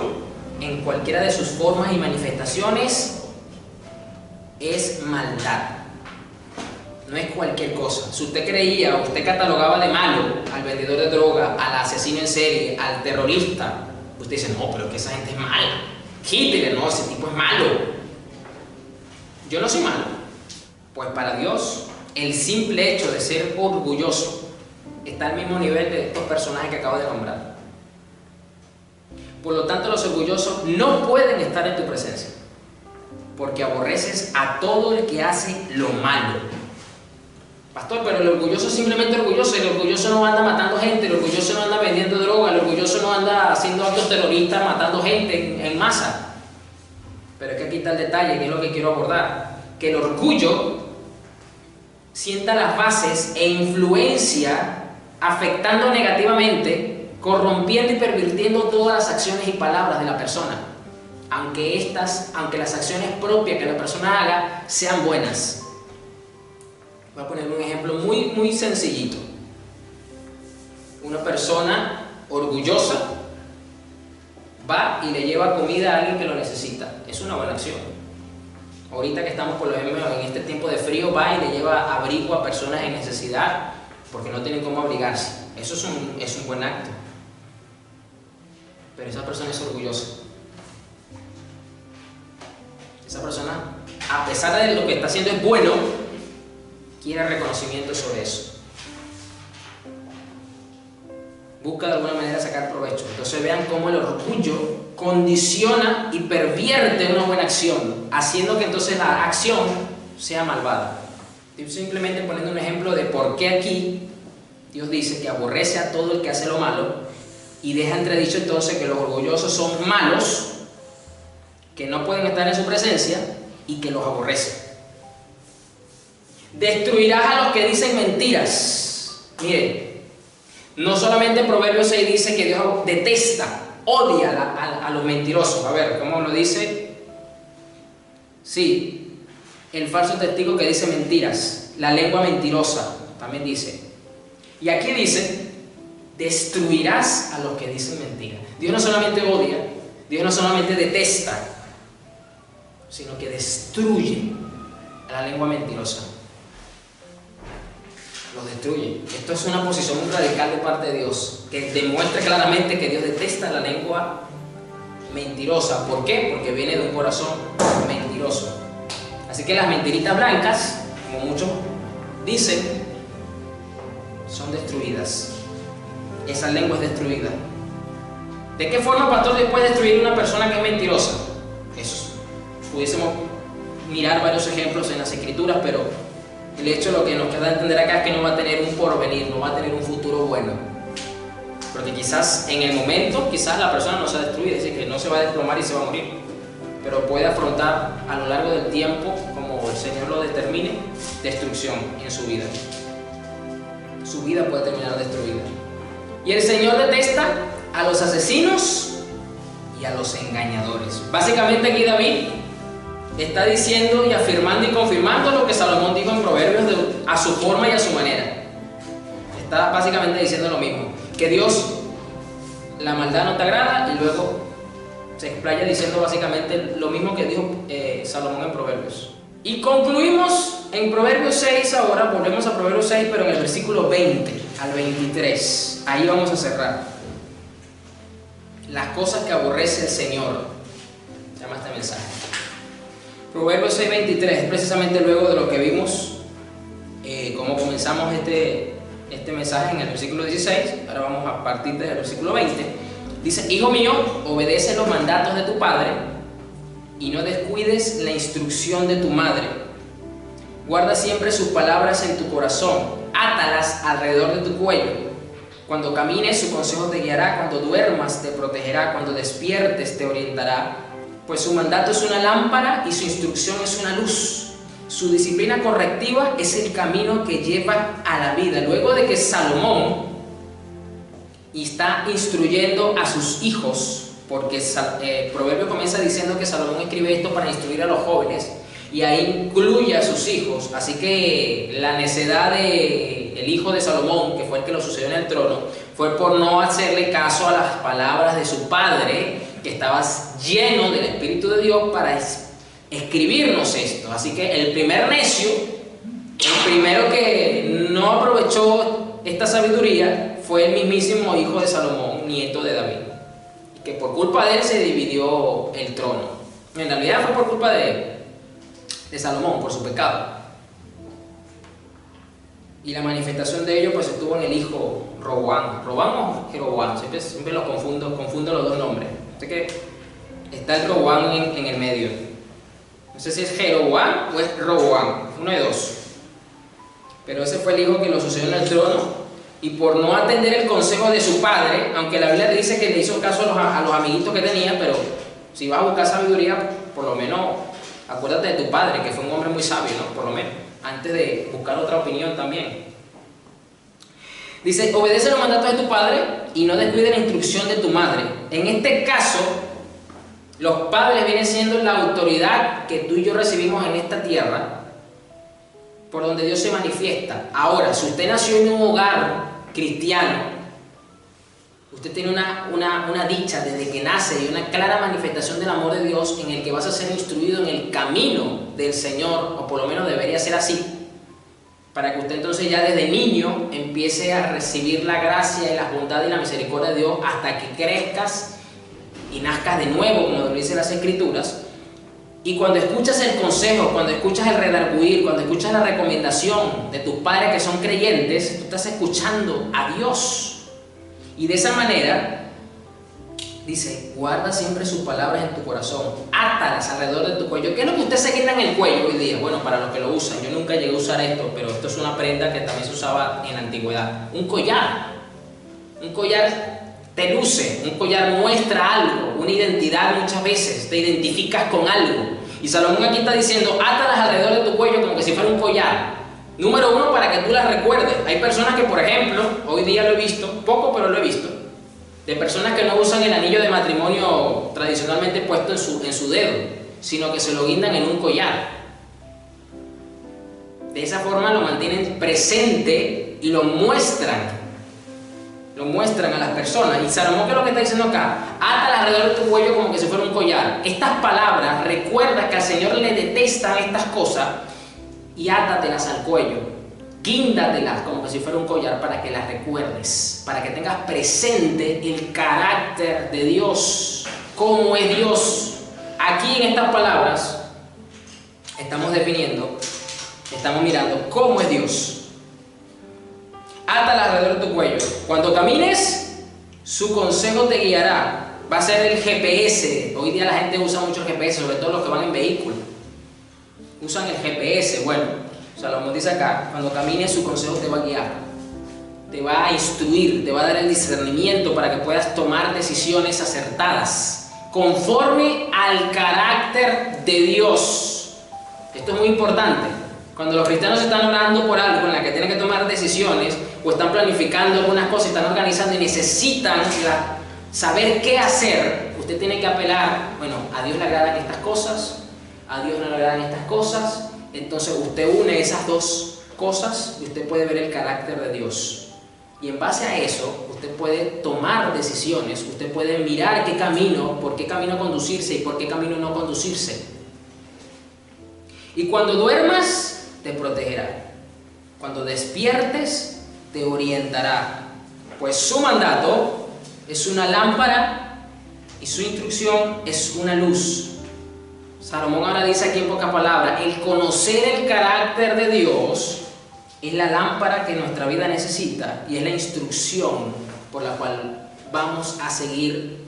[SPEAKER 1] en cualquiera de sus formas y manifestaciones, es maldad. No es cualquier cosa. Si usted creía o usted catalogaba de malo al vendedor de droga, al asesino en serie, al terrorista, usted dice, no, pero es que esa gente es mala. Hitler, no, ese tipo es malo. Yo no soy malo. Pues para Dios, el simple hecho de ser orgulloso está al mismo nivel de estos personajes que acabo de nombrar. Por lo tanto, los orgullosos no pueden estar en tu presencia, porque aborreces a todo el que hace lo malo. Pastor, pero el orgulloso es simplemente orgulloso. El orgulloso no anda matando gente, el orgulloso no anda vendiendo droga, el orgulloso no anda haciendo actos terroristas, matando gente en masa. Pero es que aquí está el detalle, que es lo que quiero abordar, que el orgullo sienta las bases e influencia afectando negativamente, corrompiendo y pervirtiendo todas las acciones y palabras de la persona, aunque las acciones propias que la persona haga sean buenas. Voy a poner un ejemplo muy sencillito. Una persona orgullosa va y le lleva comida a alguien que lo necesita. Es una buena acción. Ahorita que estamos, por lo menos en este tiempo de frío, va y le lleva abrigo a personas en necesidad porque no tienen cómo abrigarse. Eso es un buen acto. Pero esa persona es orgullosa. Esa persona, a pesar de lo que está haciendo es bueno, quiere reconocimiento sobre eso. Busca de alguna manera sacar provecho. Entonces vean cómo el orgullo condiciona y pervierte una buena acción, haciendo que entonces la acción sea malvada. Estoy simplemente poniendo un ejemplo de por qué aquí Dios dice que aborrece a todo el que hace lo malo y deja entredicho entonces que los orgullosos son malos, que no pueden estar en su presencia y que los aborrece. Destruirás a los que dicen mentiras. Mire, no solamente Proverbios 6 dice que Dios detesta, odia a los mentirosos. A ver, ¿cómo lo dice? Sí, el falso testigo que dice mentiras, la lengua mentirosa, también dice. Y aquí dice, destruirás a los que dicen mentira. Dios no solamente odia, Dios no solamente detesta, sino que destruye a la lengua mentirosa. Los destruye. Esto es una posición muy radical de parte de Dios, que demuestra claramente que Dios detesta la lengua mentirosa. ¿Por qué? Porque viene de un corazón mentiroso. Así que las mentiritas blancas, como muchos dicen, son destruidas. Esa lengua es destruida. ¿De qué forma, pastor, Dios puede destruir una persona que es mentirosa? Eso. Pudiésemos mirar varios ejemplos en las Escrituras, pero el hecho, lo que nos queda entender acá es que no va a tener un porvenir, no va a tener un futuro bueno. Porque quizás en el momento, quizás la persona no se ha destruido, es decir, que no se va a desplomar y se va a morir, pero puede afrontar a lo largo del tiempo, como el Señor lo determine, destrucción en su vida. Su vida puede terminar destruida. Y el Señor detesta a los asesinos y a los engañadores. Básicamente aquí David está diciendo y afirmando y confirmando lo que Salomón dijo en Proverbios a su forma y a su manera. Está básicamente diciendo lo mismo, que Dios, la maldad no te agrada, y luego se explaya diciendo básicamente lo mismo que dijo Salomón en Proverbios. Y concluimos en Proverbios 6 ahora, volvemos a Proverbios 6, pero en el versículo 20 al 23. Ahí vamos a cerrar. Las cosas que aborrece el Señor, se llama este mensaje. Proverbios 6, 23, es precisamente luego de lo que vimos, como comenzamos este mensaje en el versículo 16. Ahora vamos a partir del versículo 20. Dice: Hijo mío, obedece los mandatos de tu padre y no descuides la instrucción de tu madre. Guarda siempre sus palabras en tu corazón, átalas alrededor de tu cuello. Cuando camines, su consejo te guiará, cuando duermas te protegerá, cuando despiertes te orientará. Pues su mandato es una lámpara y su instrucción es una luz. Su disciplina correctiva es el camino que lleva a la vida. Luego de que Salomón está instruyendo a sus hijos, porque Proverbio comienza diciendo que Salomón escribe esto para instruir a los jóvenes, y ahí incluye a sus hijos. Así que la necedad del hijo de Salomón, que fue el que lo sucedió en el trono, fue por no hacerle caso a las palabras de su padre, que estaba lleno del Espíritu de Dios para escribirnos esto. Así que el primer necio, el primero que no aprovechó esta sabiduría, fue el mismísimo hijo de Salomón, nieto de David, que por culpa de él se dividió el trono. En realidad fue por culpa de Salomón, por su pecado. Y la manifestación de ello pues estuvo en el hijo Roboam. ¿Roboam o Jeroboam? Siempre los confundo los dos nombres. Así que está el Roboam en el medio. No sé si es Jeroboam o es Roboam, uno de dos. Pero ese fue el hijo que lo sucedió en el trono, y por no atender el consejo de su padre, aunque la Biblia dice que le hizo caso a los amiguitos que tenía, pero si vas a buscar sabiduría, por lo menos acuérdate de tu padre, que fue un hombre muy sabio, ¿no? Por lo menos, antes de buscar otra opinión también. Dice: obedece los mandatos de tu padre y no descuide la instrucción de tu madre. En este caso, los padres vienen siendo la autoridad que tú y yo recibimos en esta tierra, por donde Dios se manifiesta. Ahora, si usted nació en un hogar cristiano, usted tiene una dicha desde que nace y una clara manifestación del amor de Dios, en el que vas a ser instruido en el camino del Señor, o por lo menos debería ser así, para que usted entonces ya desde niño empiece a recibir la gracia y la bondad y la misericordia de Dios hasta que crezcas y nazcas de nuevo, como lo dicen las Escrituras. Y cuando escuchas el consejo, cuando escuchas el redarguir, cuando escuchas la recomendación de tus padres que son creyentes, tú estás escuchando a Dios. Y de esa manera, dice: guarda siempre sus palabras en tu corazón, átalas alrededor de tu cuello. ¿Qué es lo que usted se quita en el cuello hoy día? Bueno, para los que lo usan, yo nunca llegué a usar esto, pero esto es una prenda que también se usaba en la antigüedad. Un collar. Un collar te luce, un collar muestra algo, una identidad. Muchas veces te identificas con algo, y Salomón aquí está diciendo: átalas alrededor de tu cuello como que si fuera un collar. Número uno, para que tú las recuerdes. Hay personas que, por ejemplo, hoy día lo he visto, poco pero lo he visto, de personas que no usan el anillo de matrimonio tradicionalmente puesto en su dedo, sino que se lo guindan en un collar. De esa forma lo mantienen presente y lo muestran a las personas. Y Salomón, ¿qué es lo que está diciendo acá? Átalas alrededor de tu cuello como que si fuera un collar. Estas palabras, recuerda que al Señor le detestan estas cosas y átatelas al cuello, guíndatelas como que si fuera un collar para que las recuerdes, para que tengas presente el carácter de Dios, cómo es Dios. Aquí en estas palabras estamos definiendo, estamos mirando cómo es Dios. Átala alrededor de tu cuello. Cuando camines, su consejo te guiará. Va a ser el GPS. Hoy día la gente usa mucho el GPS, sobre todo los que van en vehículo. Usan el GPS. Bueno, Salomón dice acá, cuando camines, su consejo te va a guiar. Te va a instruir, te va a dar el discernimiento para que puedas tomar decisiones acertadas, conforme al carácter de Dios. Esto es muy importante. Cuando los cristianos están orando por algo en la que tienen que tomar decisiones, o están planificando algunas cosas, están organizando y necesitan saber qué hacer, usted tiene que apelar, bueno, a Dios le agradan estas cosas, a Dios no le agradan estas cosas, entonces usted une esas dos cosas y usted puede ver el carácter de Dios. Y en base a eso, usted puede tomar decisiones, usted puede mirar qué camino, por qué camino conducirse y por qué camino no conducirse. Y cuando duermas, te protegerá. Cuando despiertes, te orientará, pues su mandato es una lámpara y su instrucción es una luz. Salomón ahora dice aquí en pocas palabras, el conocer el carácter de Dios es la lámpara que nuestra vida necesita y es la instrucción por la cual vamos a seguir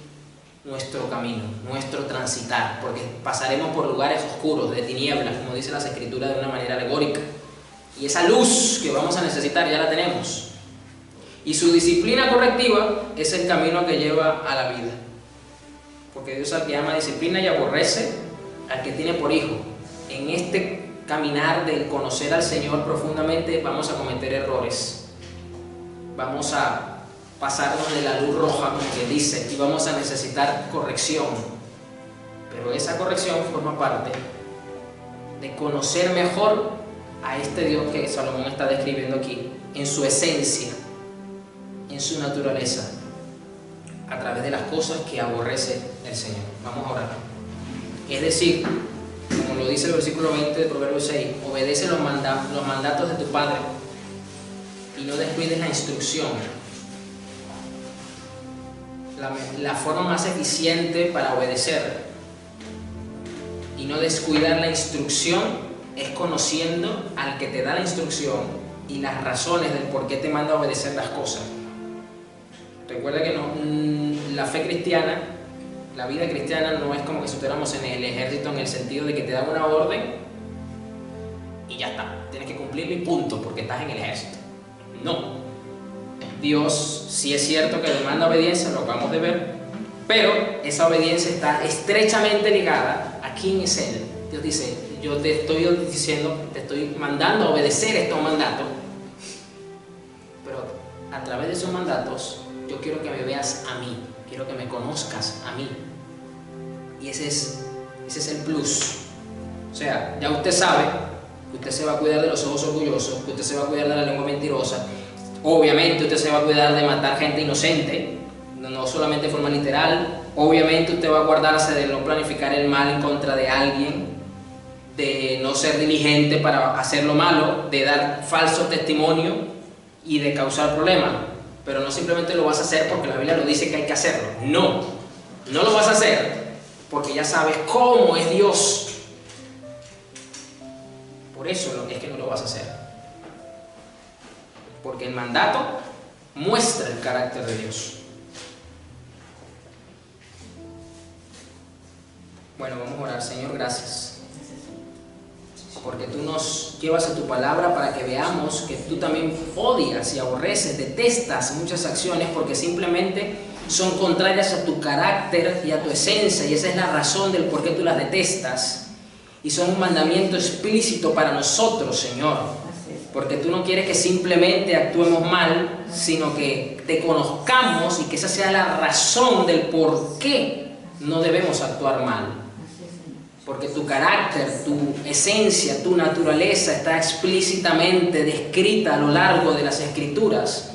[SPEAKER 1] nuestro camino, nuestro transitar, porque pasaremos por lugares oscuros, de tinieblas, como dice las Escrituras de una manera alegórica. Y esa luz que vamos a necesitar ya la tenemos. Y su disciplina correctiva es el camino que lleva a la vida. Porque Dios al que ama disciplina y aborrece al que tiene por hijo. En este caminar del conocer al Señor profundamente vamos a cometer errores. Vamos a pasarnos de la luz roja, como que dice, y vamos a necesitar corrección. Pero esa corrección forma parte de conocer mejor a este Dios que Salomón está describiendo aquí, en su esencia, en su naturaleza, a través de las cosas que aborrece el Señor. Vamos a orar. Es decir, como lo dice el versículo 20 de Proverbios 6, obedece los mandatos de tu Padre y no descuides la instrucción. La forma más eficiente para obedecer y no descuidar la instrucción es conociendo al que te da la instrucción y las razones del por qué te manda a obedecer las cosas. Recuerda que la fe cristiana, la vida cristiana no es como que si estuviéramos en el ejército, en el sentido de que te dan una orden y ya está, tienes que cumplirlo y punto, porque estás en el ejército. No. Dios sí es cierto que demanda obediencia, lo acabamos de ver, pero esa obediencia está estrechamente ligada a quién es Él. Dios dice, yo te estoy diciendo, te estoy mandando a obedecer estos mandatos, pero a través de esos mandatos yo quiero que me veas a mí, quiero que me conozcas a mí. Y ese es el plus. O sea, ya usted sabe que usted se va a cuidar de los ojos orgullosos, que usted se va a cuidar de la lengua mentirosa. Obviamente usted se va a cuidar de matar gente inocente, no solamente de forma literal. Obviamente usted va a guardarse de no planificar el mal en contra de alguien, de no ser diligente para hacer lo malo, de dar falso testimonio y de causar problemas. Pero no simplemente lo vas a hacer porque la Biblia lo dice que hay que hacerlo. No lo vas a hacer porque ya sabes cómo es Dios. Por eso es que no lo vas a hacer. Porque el mandato muestra el carácter de Dios. Bueno, vamos a orar. Señor, gracias. Porque tú nos llevas a tu palabra para que veamos que tú también odias y aborreces, detestas muchas acciones porque simplemente son contrarias a tu carácter y a tu esencia, y esa es la razón del por qué tú las detestas. Y son un mandamiento explícito para nosotros, Señor, porque tú no quieres que simplemente actuemos mal, sino que te conozcamos y que esa sea la razón del por qué no debemos actuar mal. porque tu carácter, tu esencia, tu naturaleza está explícitamente descrita a lo largo de las Escrituras.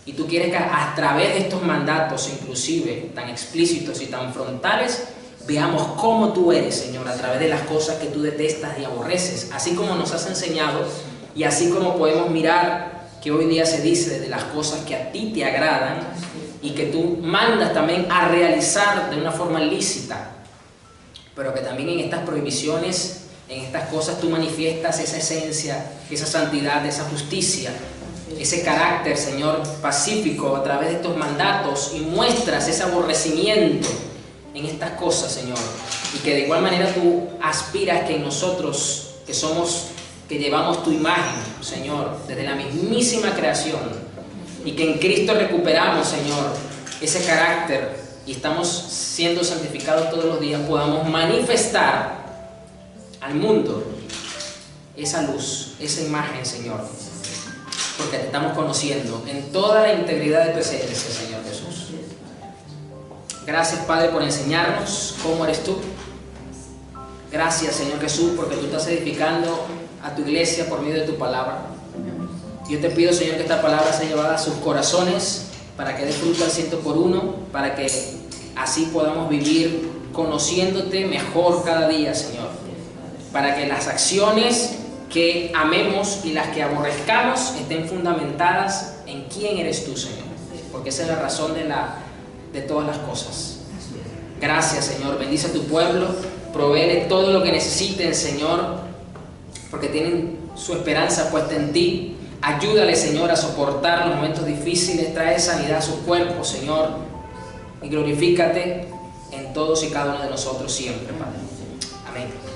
[SPEAKER 1] Y tú quieres que a través de estos mandatos, inclusive tan explícitos y tan frontales, veamos cómo tú eres, Señor, a través de las cosas que tú detestas y aborreces, así como nos has enseñado y así como podemos mirar que hoy día se dice de las cosas que a ti te agradan y que tú mandas también a realizar de una forma lícita, pero que también en estas prohibiciones, en estas cosas tú manifiestas esa esencia, esa santidad, esa justicia, ese carácter, Señor, pacífico a través de estos mandatos, y muestras ese aborrecimiento en estas cosas, Señor, y que de igual manera tú aspiras que en nosotros, que llevamos tu imagen, Señor, desde la mismísima creación, y que en Cristo recuperamos, Señor, ese carácter y estamos siendo santificados todos los días, podamos manifestar al mundo esa luz, esa imagen, Señor, porque te estamos conociendo en toda la integridad de tu esencia, Señor Jesús. Gracias, Padre, por enseñarnos cómo eres tú. Gracias, Señor Jesús, porque tú estás edificando a tu iglesia por medio de tu palabra. Yo te pido, Señor, que esta palabra sea llevada a sus corazones para que dé fruto al 100%, para que así podamos vivir conociéndote mejor cada día, Señor. Para que las acciones que amemos y las que aborrezcamos estén fundamentadas en quién eres tú, Señor. Porque esa es la razón de todas las cosas. Gracias, Señor. Bendice a tu pueblo. Provéele todo lo que necesiten, Señor, porque tienen su esperanza puesta en ti. Ayúdale, Señor, a soportar los momentos difíciles. Trae sanidad a su cuerpo, Señor, y glorifícate en todos y cada uno de nosotros siempre, Padre. Amén.